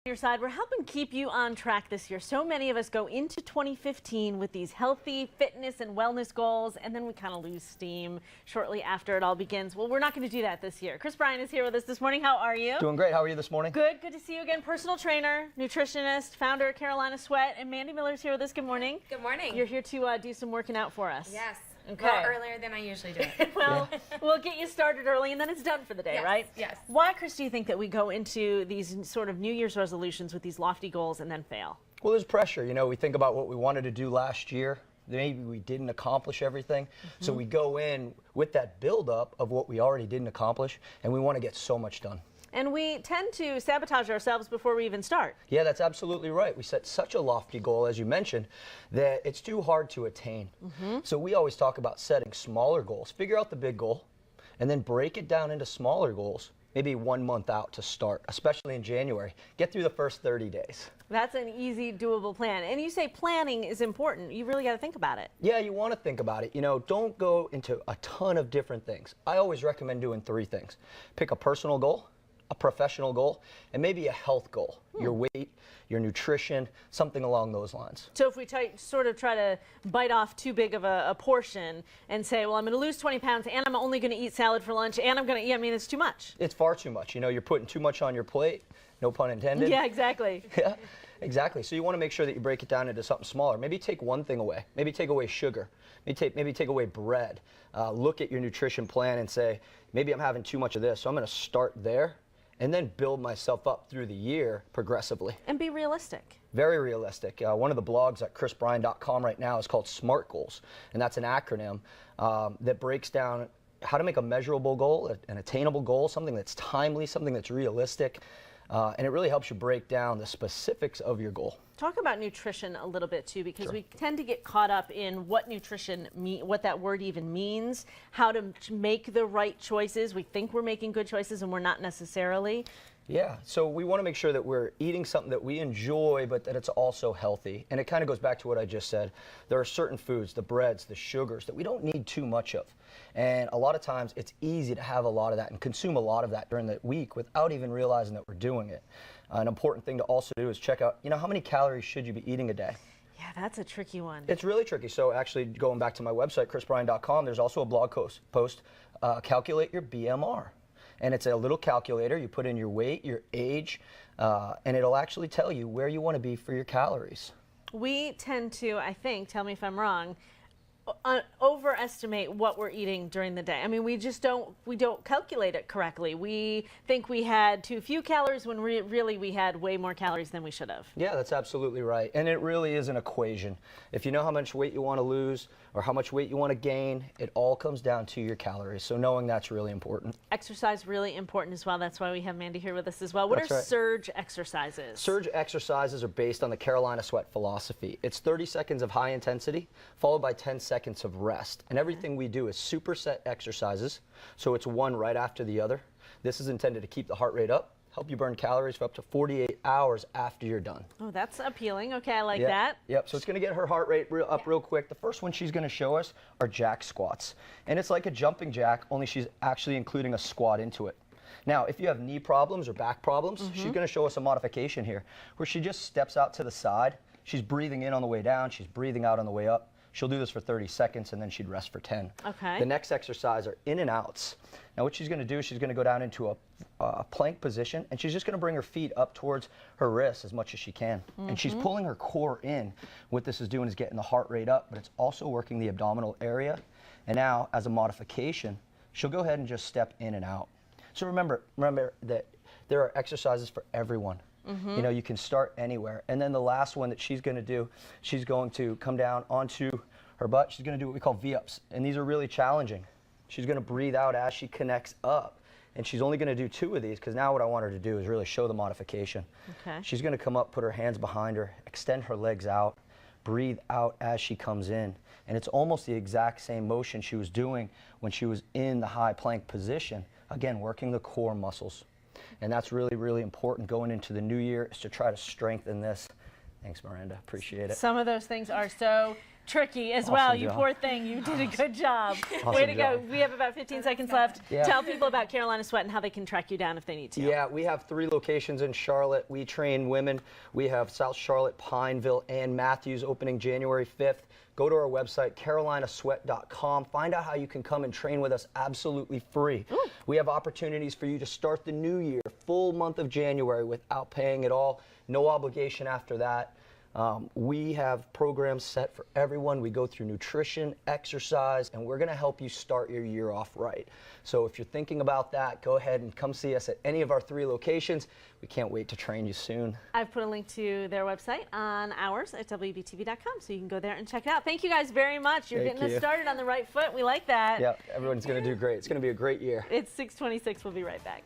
Your side, we're helping keep you on track this year. So many of us go into 2015 with these healthy fitness and wellness goals, and then we kind of lose steam shortly after it all begins. Well, we're not going to do that this year. Bryan is here with us this morning. How are you? Doing great. How are you this morning? Good to see you again. Personal trainer, nutritionist, founder of Carolina Sweat, and Mandy Miller's here with us. Good morning. Good morning. You're here to do some working out for us. Yes. Okay. Well, earlier than I usually do it. Well, we'll get you started early and then it's done for the day, Yes, right? yes. Why, Chris, do you think that we go into these sort of New Year's resolutions with these lofty goals and then fail? Well, there's pressure. You know, we think about what we wanted to do last year. Maybe we didn't accomplish everything. So we go in with that buildup of what we already didn't accomplish, and we want to get so much done. And we tend to sabotage ourselves before we even start. Yeah, that's absolutely right. We set such a lofty goal, as you mentioned, that it's too hard to attain. So we always talk about setting smaller goals. Figure out the big goal, and then break it down into smaller goals, maybe 1 month out to start, especially in January. Get through the first 30 days. That's an easy, doable plan. And you say planning is important. You really got to think about it. Yeah, you want to think about it. You know, don't go into a ton of different things. I always recommend doing 3 things. Pick a personal goal, a professional goal, and maybe a health goal. Your weight, your nutrition, something along those lines. So if we sort of try to bite off too big of a portion and say, well, I'm going to lose 20 pounds and I'm only going to eat salad for lunch and I'm going to eat, I mean, it's too much. It's far too much. You know, you're putting too much on your plate, no pun intended. Yeah, exactly. Yeah, exactly. So you want to make sure that you break it down into something smaller. Maybe take one thing away. Maybe take away sugar. Maybe take away bread. Look at your nutrition plan and say, maybe I'm having too much of this, so I'm going to start there and then build myself up through the year progressively. And be realistic. Very realistic. One of the blogs at chrisbryan.com right now is called SMART Goals, and that's an acronym that breaks down how to make a measurable goal, an attainable goal, something that's timely, something that's realistic, and it really helps you break down the specifics of your goal. Talk about nutrition a little bit too, because we tend to get caught up in what nutrition what that word even means, how to make the right choices. We think we're making good choices and we're not necessarily. Yeah, so we want to make sure that we're eating something that we enjoy, but that it's also healthy. And it kind of goes back to what I just said. There are certain foods, the breads, the sugars, that we don't need too much of. And a lot of times it's easy to have a lot of that and consume a lot of that during the week without even realizing that we're doing it. An important thing to also do is check out, you know, how many calories should you be eating a day? Yeah, that's a tricky one. It's really tricky. So actually, going back to my website, chrisbryan.com, there's also a blog post, calculate your BMR. And it's a little calculator. You put in your weight, your age, and it'll actually tell you where you want to be for your calories. We tend to, I think, tell me if I'm wrong, overestimate what we're eating during the day. I mean, we don't calculate it correctly. We think we had too few calories when really we had way more calories than we should have. Yeah, that's absolutely right. And it really is an equation. If you know how much weight you want to lose or how much weight you want to gain, it all comes down to your calories. So knowing that's really important. Exercise really important as well. That's why we have Mandy here with us as well. What are surge exercises? Surge exercises are based on the Carolina Sweat philosophy. It's 30 seconds of high intensity followed by 10 seconds of rest. And everything we do is superset exercises, so it's one right after the other. This is intended to keep the heart rate up, help you burn calories for up to 48 hours after you're done. Oh, that's appealing. Okay, I like that. Yep, so it's going to get her heart rate up real quick. The first one she's going to show us are jack squats. And it's like a jumping jack, only she's actually including a squat into it. Now, if you have knee problems or back problems, she's going to show us a modification here where she just steps out to the side. She's breathing in on the way down, she's breathing out on the way up. She'll do this for 30 seconds and then she'd rest for 10. Okay. The next exercise are in and outs. Now what she's going to do is she's going to go down into a plank position and she's just going to bring her feet up towards her wrists as much as she can. And she's pulling her core in. What this is doing is getting the heart rate up, but it's also working the abdominal area. And now as a modification, she'll go ahead and just step in and out. So remember that there are exercises for everyone. You know, you can start anywhere. And then the last one that she's going to do, she's going to come down onto her butt. She's going to do what we call V-ups. And these are really challenging. She's going to breathe out as she connects up. And she's only going to do 2 of these because now what I want her to do is really show the modification. Okay. She's going to come up, put her hands behind her, extend her legs out, breathe out as she comes in. And it's almost the exact same motion she was doing when she was in the high plank position. Again, working the core muscles. And that's really, really important going into the new year, is to try to strengthen this Thanks, Miranda. Appreciate it. Some of those things are so tricky as Awesome well. You job. poor thing. You did a good job. Awesome Way to go. job. We have about 15 seconds left. Yeah. Tell people about Carolina Sweat and how they can track you down if they need to. Yeah, we have 3 locations in Charlotte. We train women. We have South Charlotte, Pineville, and Matthews opening January 5th. Go to our website, carolinasweat.com. Find out how you can come and train with us absolutely free. Ooh. We have opportunities for you to start the new year, full month of January, without paying at all. No obligation after that. We have programs set for everyone. We go through nutrition, exercise, and we're going to help you start your year off right. So if you're thinking about that, go ahead and come see us at any of our 3 locations. We can't wait to train you soon. I've put a link to their website on ours at WBTV.com, so you can go there and check it out. Thank you guys very much. You're Thank getting us you. started on the right foot. We like that. Yeah, everyone's going to do great. It's going to be a great year. It's 6:26. We'll be right back.